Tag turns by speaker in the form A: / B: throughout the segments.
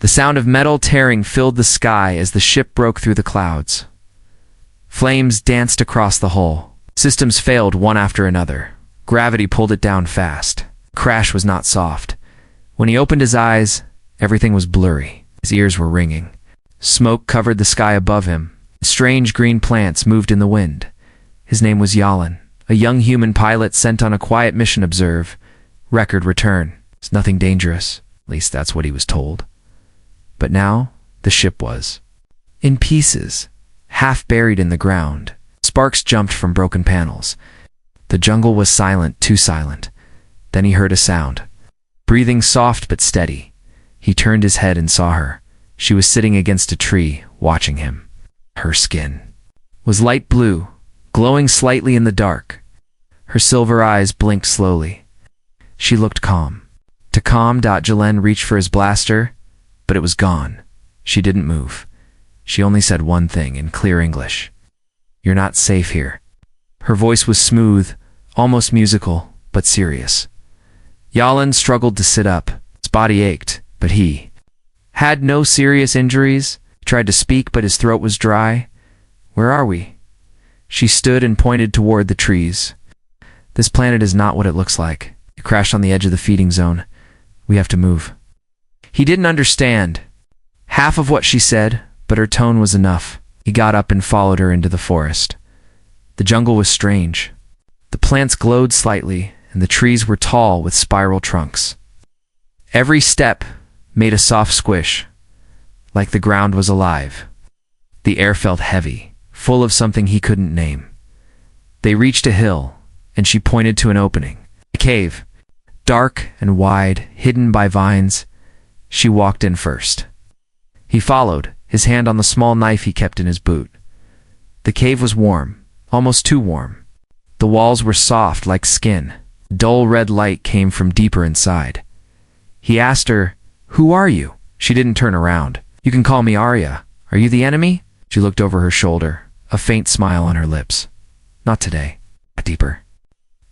A: The sound of metal tearing filled the sky as the ship broke through the clouds. Flames danced across the hull. Systems failed one after another. Gravity pulled it down fast. Crash was not soft. When he opened his eyes, everything was blurry. His ears were ringing. Smoke covered the sky above him. Strange green plants moved in the wind. His name was Yalan, a young human pilot sent on a quiet mission. Observe. Record return. It's nothing dangerous. At least that's what he was told. But now, the ship was in pieces, half buried in the ground. Sparks jumped from broken panels. The jungle was silent, too silent. Then he heard a sound. Breathing soft but steady. He turned his head and saw her. She was sitting against a tree, watching him. Her skin was light blue, glowing slightly in the dark. Her silver eyes blinked slowly. She looked calm. To calm, Jalen reached for his blaster, but it was gone. She didn't move. She only said one thing in clear English. "You're not safe here." Her voice was smooth, almost musical, but serious. Yalan struggled to sit up. His body ached, but he had no serious injuries. He tried to speak, but his throat was dry. "Where are we?" She stood and pointed toward the trees. "This planet is not what it looks like. It crashed on the edge of the feeding zone. We have to move." He didn't understand half of what she said, but her tone was enough. He got up and followed her into the forest. The jungle was strange. The plants glowed slightly, and the trees were tall with spiral trunks. Every step made a soft squish, like the ground was alive. The air felt heavy, full of something he couldn't name. They reached a hill, and she pointed to an opening. A cave, dark and wide, hidden by vines. She walked in first. He followed, his hand on the small knife he kept in his boot. The cave was warm, almost too warm. The walls were soft like skin. Dull red light came from deeper inside. He asked her, "Who are you?" She didn't turn around. "You can call me Arya. Are you the enemy?" She looked over her shoulder, a faint smile on her lips. "Not today." Deeper.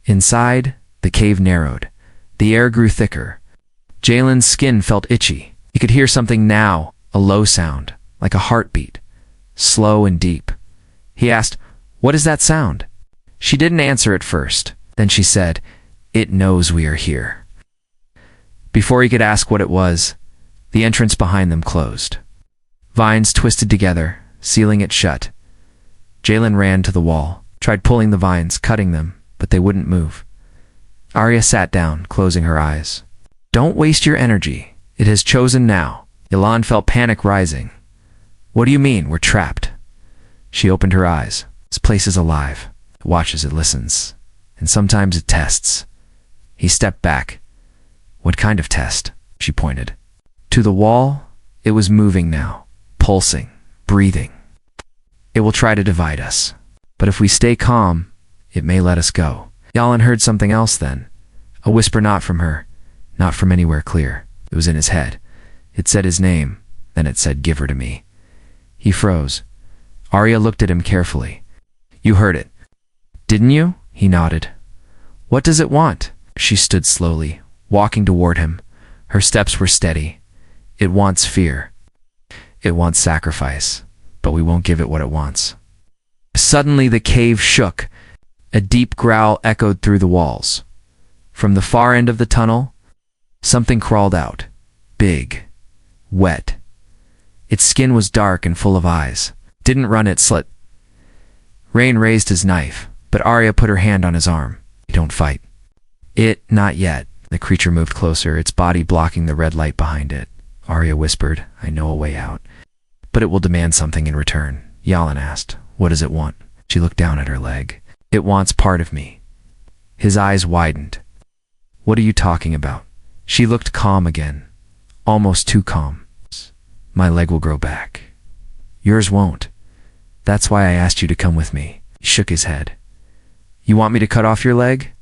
A: Inside, the cave narrowed. The air grew thicker. Jalen's skin felt itchy. He could hear something now, a low sound, like a heartbeat, slow and deep. He asked, "What is that sound?" She didn't answer at first. Then she said, "It knows we are here." Before he could ask what it was, the entrance behind them closed. Vines twisted together, sealing it shut. Jalen ran to the wall, tried pulling the vines, cutting them, but they wouldn't move. Arya sat down, closing her eyes. "Don't waste your energy. It has chosen now." Yalan felt panic rising. "What do you mean, we're trapped?" She opened her eyes. "This place is alive. It watches, it listens, and sometimes it tests." He stepped back. "What kind of test?" She pointed. To the wall, it was moving now, pulsing, breathing. "It will try to divide us, but if we stay calm, it may let us go." Yalan heard something else then, a whisper not from her, not from anywhere clear. It was in his head. It said his name, then it said, "Give her to me." He froze. Arya looked at him carefully. "You heard it, didn't you?" He nodded. "What does it want?" She stood slowly, walking toward him. Her steps were steady. "It wants fear. It wants sacrifice, but we won't give it what it wants." Suddenly the cave shook. A deep growl echoed through the walls. From the far end of the tunnel, something crawled out, big, wet. Its skin was dark and full of eyes. Didn't run, it slit. Rain raised his knife, but Arya put her hand on his arm. "Don't fight." Not yet." The creature moved closer, its body blocking the red light behind it. Arya whispered, "I know a way out." "But it will demand something in return." Yalan asked, "What does it want?" She looked down at her leg. "It wants part of me." His eyes widened. "What are you talking about?" She looked calm again, almost too calm. "My leg will grow back. Yours won't. That's why I asked you to come with me." He shook his head. "You want me to cut off your leg?"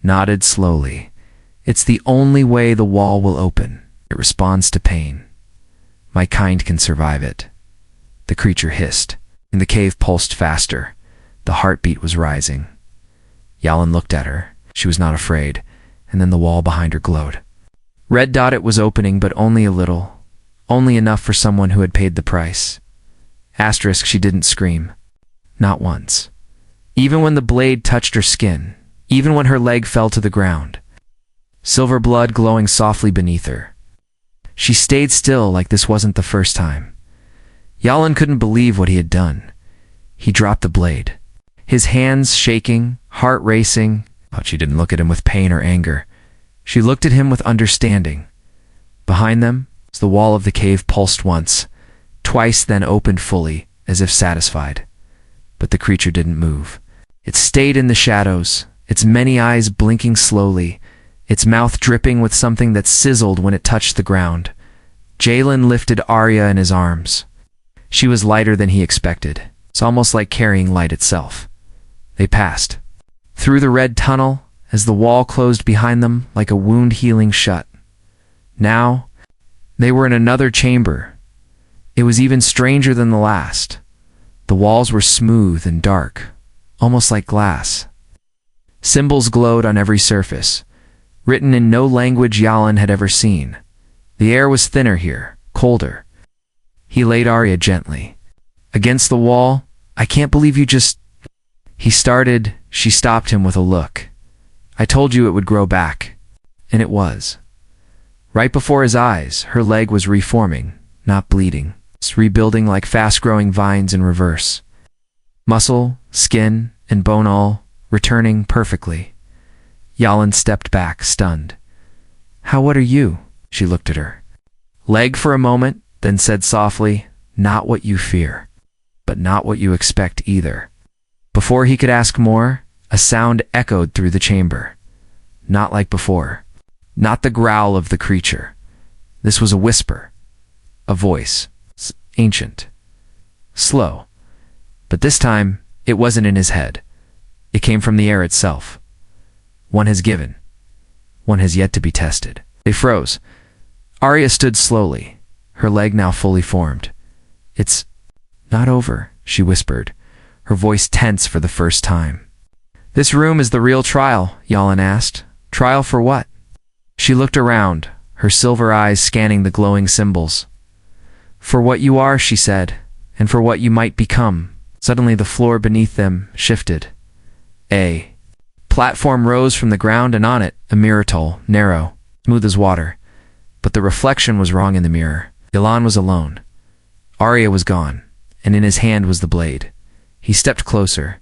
A: Nodded slowly. "It's the only way the wall will open. It responds to pain. My kind can survive it." The creature hissed, and the cave pulsed faster. The heartbeat was rising. Yalan looked at her. She was not afraid, and then the wall behind her glowed. Red dot, it was opening, but only a little. only enough for someone who had paid the price. Asterisk, she didn't scream. Not once. Even when the blade touched her skin, even when her leg fell to the ground. Silver blood glowing softly beneath her. She stayed still like this wasn't the first time. Yalan couldn't believe what he had done. He dropped the blade. His hands shaking, heart racing, but she didn't look at him with pain or anger. She looked at him with understanding. Behind them, the wall of the cave pulsed once, twice, then opened fully, as if satisfied. But the creature didn't move. It stayed in the shadows, its many eyes blinking slowly, its mouth dripping with something that sizzled when it touched the ground. Jalen lifted Arya in his arms. She was lighter than he expected. It's almost like carrying light itself. They passed. Through the red tunnel, as the wall closed behind them like a wound healing shut. Now, they were in another chamber. It was even stranger than the last. The walls were smooth and dark, almost like glass. Symbols glowed on every surface, written in no language Yalan had ever seen. The air was thinner here, colder. He laid Arya gently. Against the wall, "I can't believe you just—" He started. She stopped him with a look. "I told you it would grow back." And it was. Right before his eyes, her leg was reforming, not bleeding. It's rebuilding like fast-growing vines in reverse. Muscle, skin, and bone all returning perfectly. Yalan stepped back, stunned. What are you?" She looked at her. Leg for a moment, then said softly, "Not what you fear, but not what you expect either." Before he could ask more, a sound echoed through the chamber. Not like before. Not the growl of the creature. This was a whisper. A voice. Ancient. Slow. But this time, it wasn't in his head. It came from the air itself. One has given. One has yet to be tested. They froze. Arya stood slowly, her leg now fully formed. "It's not over," she whispered, her voice tense for the first time. "This room is the real trial," Yalan asked. "Trial for what?" She looked around, her silver eyes scanning the glowing symbols. "For what you are," she said, "and for what you might become." Suddenly the floor beneath them shifted. A platform rose from the ground, and on it, a mirror toll, narrow, smooth as water. But the reflection was wrong in the mirror. Yalan was alone. Arya was gone, and in his hand was the blade. He stepped closer.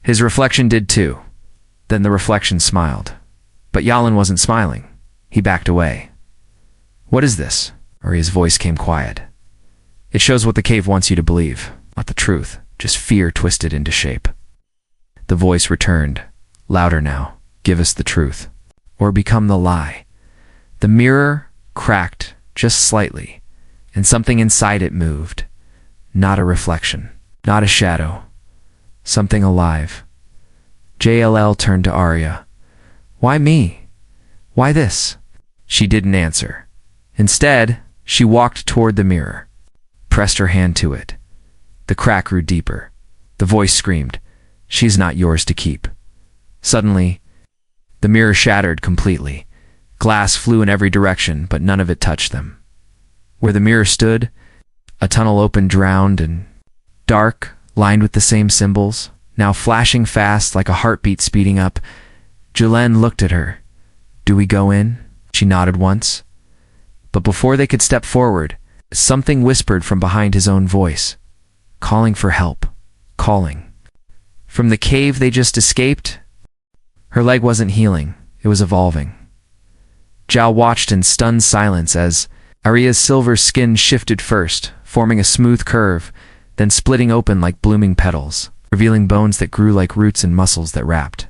A: His reflection did too. Then the reflection smiled. But Yalan wasn't smiling. He backed away. "What is this?" Arya's voice came quiet. "It shows what the cave wants you to believe, not the truth, just fear twisted into shape." The voice returned, louder now. "Give us the truth, or become the lie." The mirror cracked just slightly, and something inside it moved. Not a reflection, not a shadow. Something alive. JLL turned to Arya. "Why me? Why this?" She didn't answer. Instead, she walked toward the mirror, pressed her hand to it. The crack grew deeper. The voice screamed, "She's not yours to keep." Suddenly, the mirror shattered completely. Glass flew in every direction, but none of it touched them. Where the mirror stood, a tunnel opened, drowned and dark, lined with the same symbols, now flashing fast like a heartbeat speeding up. Jalen looked at her. "Do we go in?" She nodded once. But before they could step forward, something whispered from behind his own voice. Calling for help. Calling. From the cave they just escaped? Her leg wasn't healing. It was evolving. Zhao watched in stunned silence as Arya's silver skin shifted first, forming a smooth curve, then splitting open like blooming petals, revealing bones that grew like roots and muscles that wrapped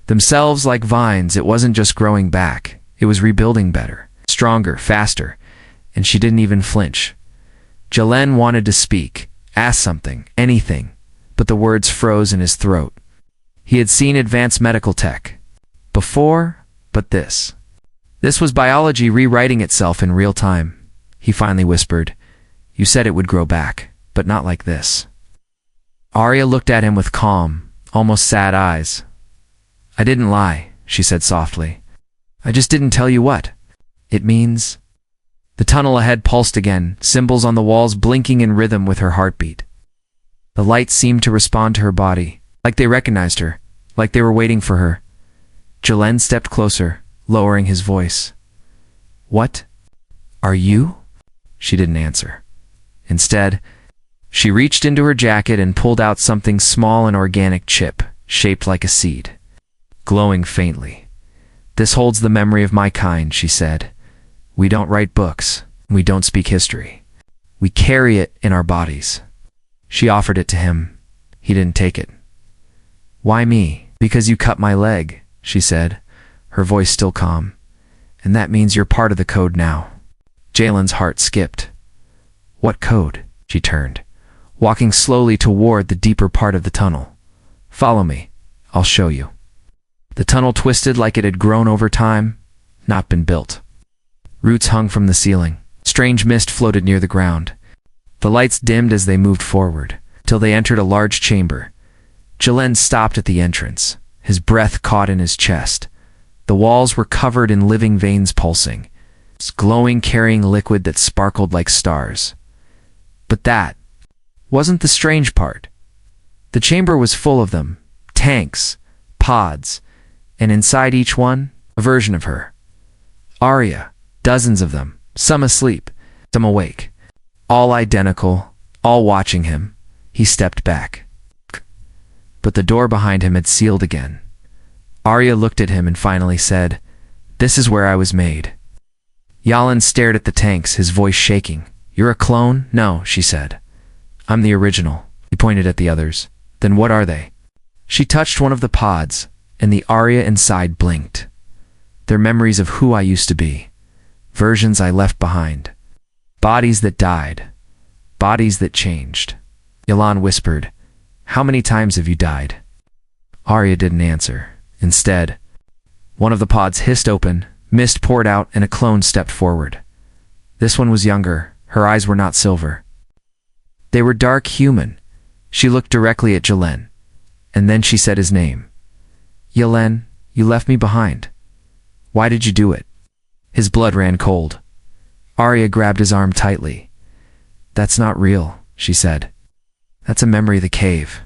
A: themselves like vines. It wasn't just growing back. It was rebuilding better, stronger, faster, and she didn't even flinch. Jalen wanted to speak, ask something, anything, but the words froze in his throat. He had seen advanced medical tech before, but this was biology rewriting itself in real time. He finally whispered, "You said it would grow back, but not like this." Arya looked at him with calm, almost sad eyes. "I didn't lie," she said softly. "I just didn't tell you what it means." The tunnel ahead pulsed again, symbols on the walls blinking in rhythm with her heartbeat. The lights seemed to respond to her body, like they recognized her, like they were waiting for her. Jalen stepped closer, lowering his voice. "What? Are you?" She didn't answer. Instead, she reached into her jacket and pulled out something small, an organic chip, shaped like a seed, glowing faintly. "This holds the memory of my kind," she said. "We don't write books. We don't speak history. We carry it in our bodies." She offered it to him. He didn't take it. "Why me?" "Because you cut my leg," she said, her voice still calm. "And that means you're part of the code now." Jalen's heart skipped. "What code?" She turned, walking slowly toward the deeper part of the tunnel. "Follow me. I'll show you." The tunnel twisted like it had grown over time, not been built. Roots hung from the ceiling. Strange mist floated near the ground. The lights dimmed as they moved forward, till they entered a large chamber. Jalen stopped at the entrance, his breath caught in his chest. The walls were covered in living veins pulsing, glowing, carrying liquid that sparkled like stars. But that wasn't the strange part. The chamber was full of them, tanks, pods, and inside each one, a version of her. Arya, dozens of them, some asleep, some awake. All identical, all watching him. He stepped back. But the door behind him had sealed again. Arya looked at him and finally said, "This is where I was made." Yalan stared at the tanks, his voice shaking. "You're a clone?" "No," she said. "I'm the original." He pointed at the others. "Then what are they?" She touched one of the pods, and the Arya inside blinked. "They're memories of who I used to be. Versions I left behind. Bodies that died. Bodies that changed." Yalan whispered, "How many times have you died?" Arya didn't answer. Instead, one of the pods hissed open, mist poured out, and a clone stepped forward. This one was younger. Her eyes were not silver. They were dark human. She looked directly at Jalen, and then she said his name. "Jalen, you left me behind. Why did you do it?" His blood ran cold. Arya grabbed his arm tightly. "That's not real," she said. "That's a memory of the cave.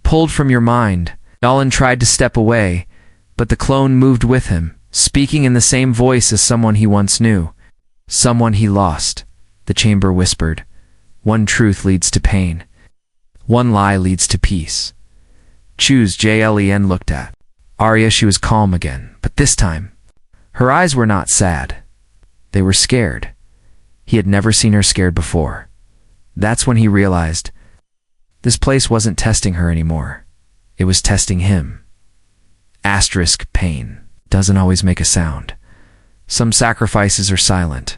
A: Pulled from your mind." Yalan tried to step away, but the clone moved with him, speaking in the same voice as someone he once knew. "Someone he lost," the chamber whispered. "One truth leads to pain. One lie leads to peace. Choose." Jalen looked at Arya. She was calm again, but this time, her eyes were not sad. They were scared. He had never seen her scared before. That's when he realized this place wasn't testing her anymore. It was testing him. Asterisk pain doesn't always make a sound. Some sacrifices are silent.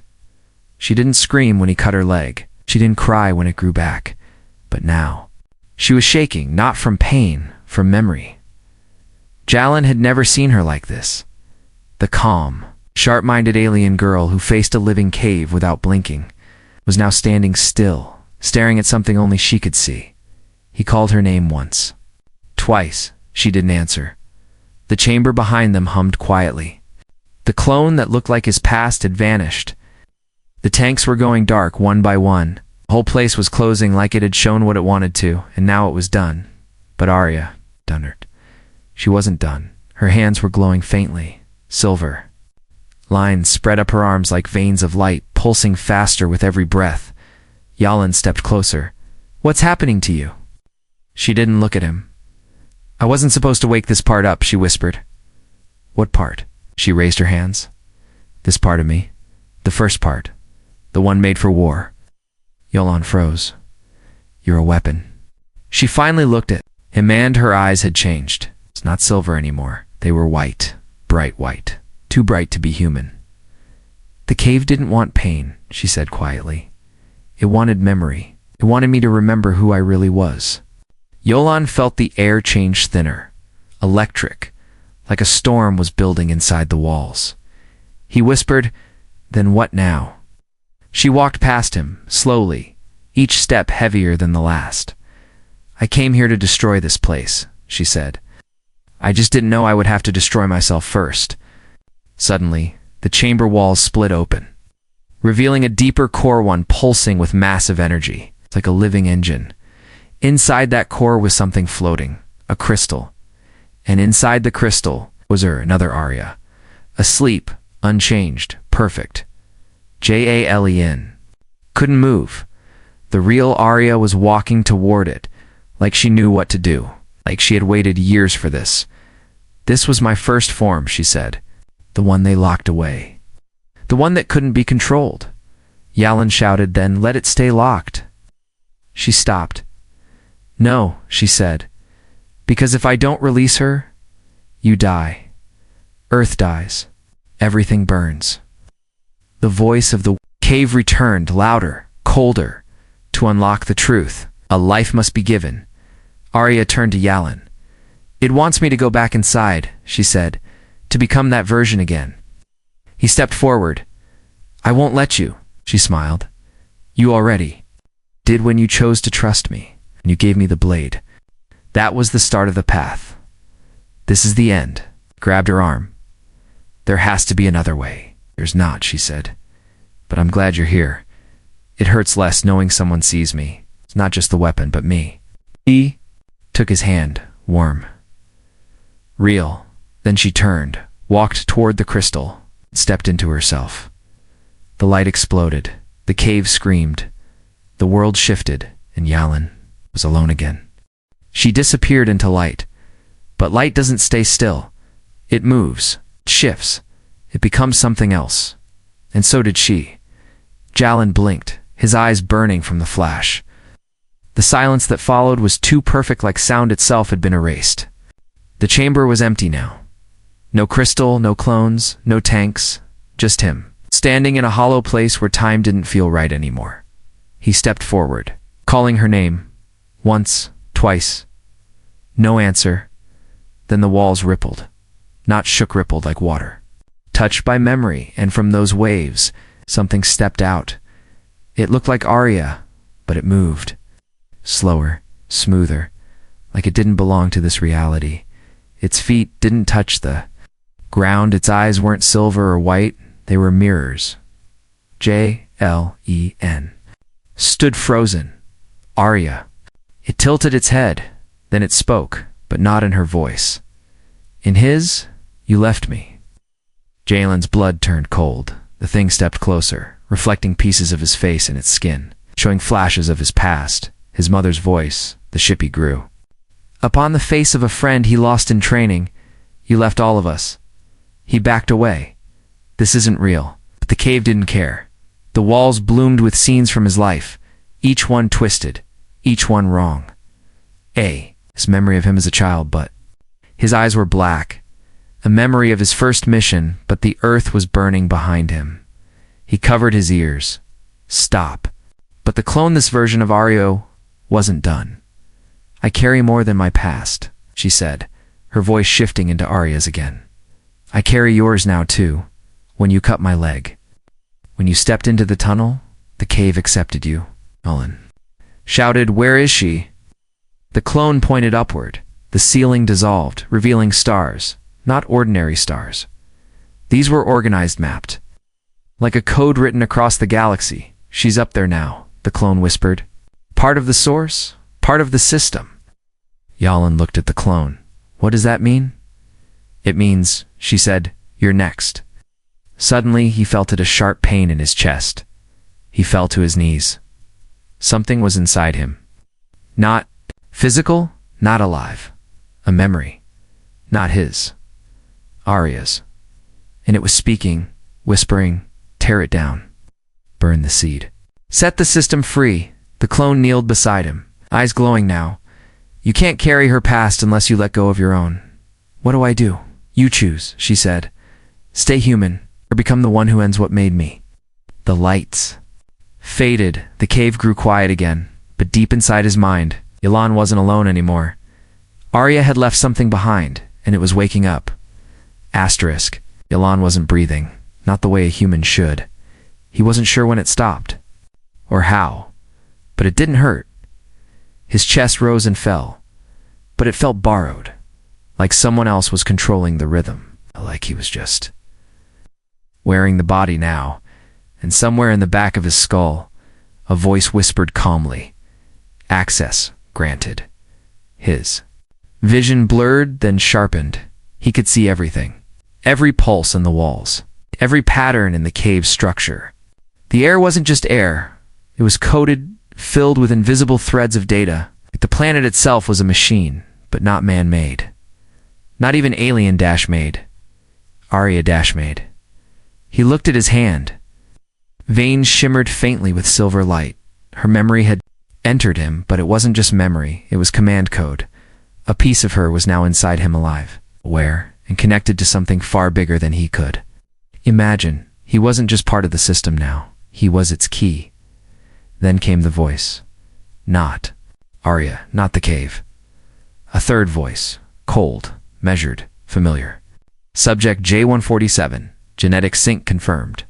A: She didn't scream when he cut her leg. She didn't cry when it grew back. But now, she was shaking, not from pain, from memory. Jalen had never seen her like this. The calm, sharp-minded alien girl who faced a living cave without blinking was now standing still, staring at something only she could see. He called her name once. Twice. She didn't answer. The chamber behind them hummed quietly. The clone that looked like his past had vanished. The tanks were going dark one by one. The whole place was closing like it had shown what it wanted to, and now it was done. But Arya, dundered. She wasn't done. Her hands were glowing faintly, silver. Lines spread up her arms like veins of light, pulsing faster with every breath. Yalan stepped closer. "What's happening to you?" She didn't look at him. "I wasn't supposed to wake this part up," she whispered. "What part?" She raised her hands. "This part of me. The first part. The one made for war." Yalan froze. "You're a weapon." She finally looked at him, and her eyes had changed. It's not silver anymore. They were white, bright white, too bright to be human. "The cave didn't want pain," she said quietly. "It wanted memory. It wanted me to remember who I really was." Yalan felt the air change thinner, electric, like a storm was building inside the walls. He whispered, "Then what now?" She walked past him, slowly, each step heavier than the last. "I came here to destroy this place," she said. "I just didn't know I would have to destroy myself first." Suddenly, the chamber walls split open. revealing a deeper core one pulsing with massive energy. It's like a living engine. Inside that core was something floating, a crystal. And inside the crystal was another Arya. Asleep, unchanged, perfect. Jalen. Couldn't move. The real Arya was walking toward it, like she knew what to do, like she had waited years for this. This was my first form, she said. The one they locked away. The one that couldn't be controlled. Yalin shouted, then let it stay locked. She stopped. No, she said, because if I don't release her, you die. Earth dies. Everything burns. The voice of the cave returned, louder, colder. To unlock the truth, a life must be given. Arya turned to Yalin. It wants me to go back inside, she said, to become that version again. He stepped forward. I won't let you, she smiled. You already did when you chose to trust me, and you gave me the blade. That was the start of the path. This is the end. Grabbed her arm. There has to be another way. There's not, she said. But I'm glad you're here. It hurts less knowing someone sees me. It's not just the weapon, but me. He took his hand, warm. Real. Then she turned, walked toward the crystal, stepped into herself. The light exploded. The cave screamed. The world shifted, and Yalin was alone again. She disappeared into light. But light doesn't stay still. It moves, it shifts, it becomes something else. And so did she. Yalin blinked, his eyes burning from the flash. The silence that followed was too perfect, like sound itself had been erased. The chamber was empty now. No crystal, no clones, no tanks, just him, standing in a hollow place where time didn't feel right anymore. He stepped forward, calling her name. Once, twice. No answer. Then the walls rippled. Not shook, rippled like water. Touched by memory, and from those waves, something stepped out. It looked like Arya, but it moved. Slower, smoother, like it didn't belong to this reality. Its feet didn't touch the ground. Its eyes weren't silver or white. They were mirrors. Jlen. Stood frozen. Arya. It tilted its head. Then it spoke, but not in her voice. In his, you left me. Jalen's blood turned cold. The thing stepped closer, reflecting pieces of his face in its skin, showing flashes of his past, his mother's voice. The ship he grew. Upon the face of a friend he lost in training, you left all of us. He backed away. This isn't real. But the cave didn't care. The walls bloomed with scenes from his life, each one twisted, each one wrong. His memory of him as a child, but his eyes were black. A memory of his first mission, but the earth was burning behind him. He covered his ears. Stop. But the clone, this version of Arya, wasn't done. I carry more than my past, she said, her voice shifting into Arya's again. I carry yours now too, when you cut my leg. When you stepped into the tunnel, the cave accepted you. Nolan shouted, where is she? The clone pointed upward. The ceiling dissolved, revealing stars, not ordinary stars. These were organized, mapped. Like a code written across the galaxy. She's up there now, the clone whispered. Part of the source, part of the system. Yalin looked at the clone. What does that mean? It means, she said, you're next. Suddenly, he felt a sharp pain in his chest. He fell to his knees. Something was inside him. Not physical, not alive. A memory. Not his. Arya's. And it was speaking, whispering, tear it down. Burn the seed. Set the system free. The clone kneeled beside him, eyes glowing now. You can't carry her past unless you let go of your own. What do I do? You choose, she said. Stay human, or become the one who ends what made me. The lights faded. The cave grew quiet again, but deep inside his mind, Yalin wasn't alone anymore. Arya had left something behind, and it was waking up. Asterisk. Yalin wasn't breathing, not the way a human should. He wasn't sure when it stopped, or how, but it didn't hurt. His chest rose and fell, but it felt borrowed, like someone else was controlling the rhythm, like he was just wearing the body now, and somewhere in the back of his skull, a voice whispered calmly, "Access granted." His vision blurred, then sharpened. He could see everything. Every pulse in the walls. Every pattern in the cave's structure. The air wasn't just air. It was coated, filled with invisible threads of data. The planet itself was a machine, but not man-made. Not even alien-made. Arya-made. He looked at his hand. Veins shimmered faintly with silver light. Her memory had entered him, but it wasn't just memory. It was command code. A piece of her was now inside him, alive, aware, and connected to something far bigger than he could imagine. He wasn't just part of the system now. He was its key. Then came the voice. Not Arya, not the cave. A third voice, cold, measured, familiar. Subject J147, genetic sync confirmed.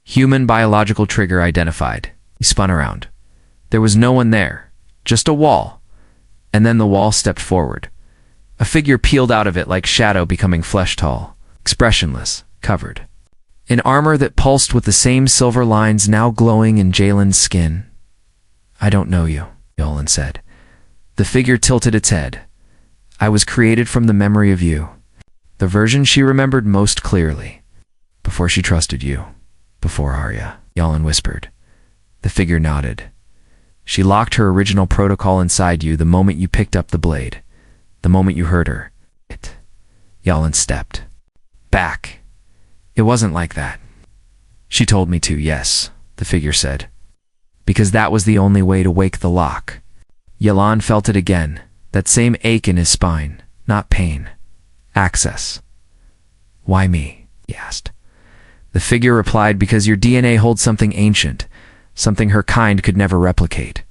A: Human biological trigger identified. He spun around. There was no one there, just a wall. And then the wall stepped forward. A figure peeled out of it like shadow becoming flesh tall, expressionless, covered in armor that pulsed with the same silver lines now glowing in Jalen's skin. "I don't know you," Jalen said. The figure tilted its head. "I was created from the memory of you, the version she remembered most clearly, before she trusted you, before Arya," Jalen whispered. The figure nodded. "She locked her original protocol inside you the moment you picked up the blade, the moment you heard her." Jalen stepped back. "It wasn't like that." "She told me to, yes," the figure said. "Because that was the only way to wake the lock." Yalan felt it again, that same ache in his spine, not pain. Access. "Why me?" he asked. The figure replied, "Because your DNA holds something ancient, something her kind could never replicate.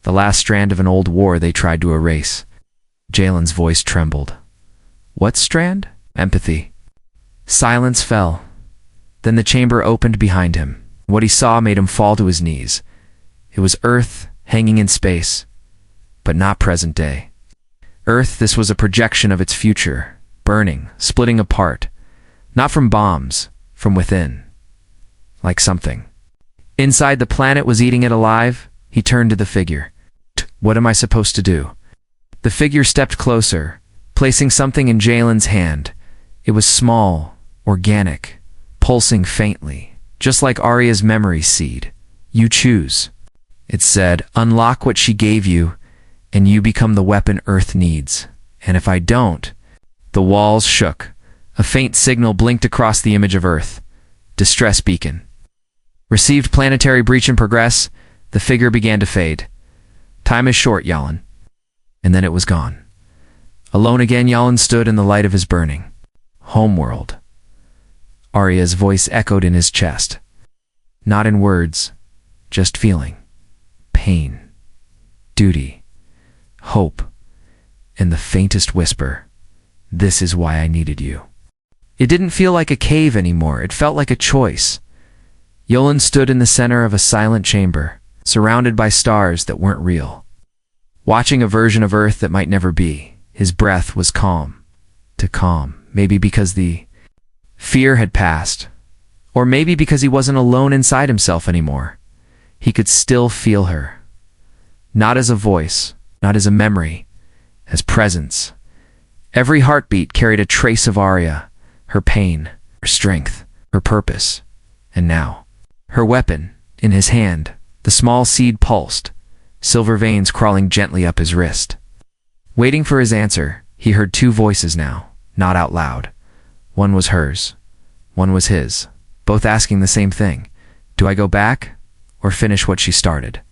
A: The last strand of an old war they tried to erase." Jalen's voice trembled. "What strand?" "Empathy." Silence fell. Then the chamber opened behind him. What he saw made him fall to his knees. It was Earth hanging in space, but not present day. Earth, this was a projection of its future, burning, splitting apart, not from bombs, from within, like something inside the planet was eating it alive. He turned to the figure. "What am I supposed to do?" The figure stepped closer, placing something in Jalen's hand. It was small, organic, pulsing faintly, just like Arya's memory seed. "You choose," it said. "Unlock what she gave you, and you become the weapon Earth needs. And if I don't..." The walls shook. A faint signal blinked across the image of Earth. Distress beacon. "Received planetary breach in progress." The figure began to fade. "Time is short, Yalan." And then it was gone. Alone again, Yalan stood in the light of his burning homeworld. Arya's voice echoed in his chest. Not in words, just feeling. Pain, duty, hope, and the faintest whisper, "This is why I needed you." It didn't feel like a cave anymore. It felt like a choice. Yolan stood in the center of a silent chamber, surrounded by stars that weren't real, watching a version of Earth that might never be. His breath was calm. To calm, maybe because the fear had passed, or maybe because he wasn't alone inside himself anymore. He could still feel her. Not as a voice, not as a memory, as presence. Every heartbeat carried a trace of Arya, her pain, her strength, her purpose. And now, her weapon, in his hand, the small seed pulsed, silver veins crawling gently up his wrist. Waiting for his answer, he heard two voices now, not out loud. One was hers, one was his, both asking the same thing. Do I go back, or finish what she started?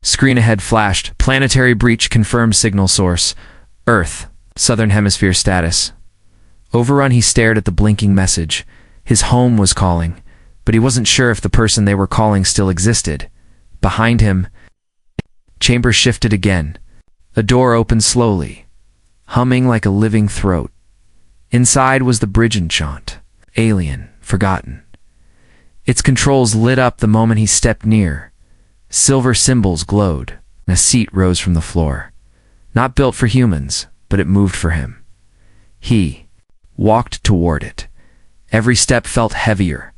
A: Screen ahead flashed. Planetary breach confirmed signal source. Earth, Southern Hemisphere status. Overrun, he stared at the blinking message. His home was calling, but he wasn't sure if the person they were calling still existed. Behind him, chamber shifted again. A door opened slowly, humming like a living throat. Inside was the bridge enchant, alien, forgotten. Its controls lit up the moment he stepped near. Silver symbols glowed, and a seat rose from the floor. Not built for humans, but it moved for him. He walked toward it. Every step felt heavier,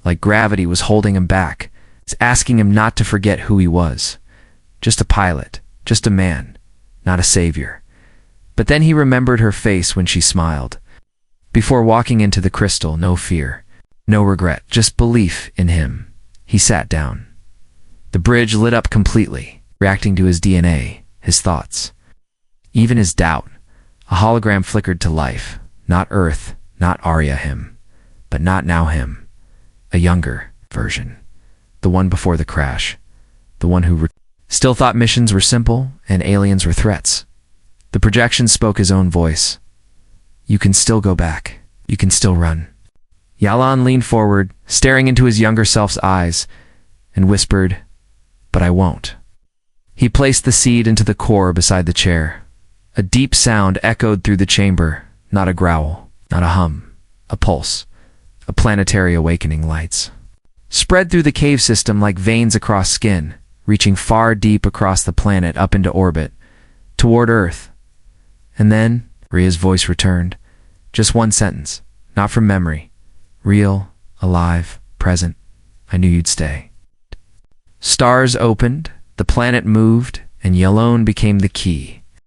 A: like gravity was holding him back. It's asking him not to forget who he was. Just a pilot, just a man, not a savior. But then he remembered her face when she smiled. Before walking into the crystal, no fear, no regret, just belief in him. He sat down. The bridge lit up completely, reacting to his DNA, his thoughts. Even his doubt. A hologram flickered to life. Not Earth, not Arya him, but not now him. A younger version. The one before the crash. The one who still thought missions were simple and aliens were threats. The projection spoke his own voice. You can still go back. You can still run. Yalan leaned forward, staring into his younger self's eyes, and whispered, "But I won't." He placed the seed into the core beside the chair. A deep sound echoed through the chamber, not a growl, not a hum, a pulse, a planetary awakening lights. Spread through the cave system like veins across skin, reaching far deep across the planet up into orbit, toward Earth. And then, Ria's voice returned. Just one sentence, not from memory. Real, alive, present. I knew you'd stay. Stars opened, the planet moved, and Yalone became the key.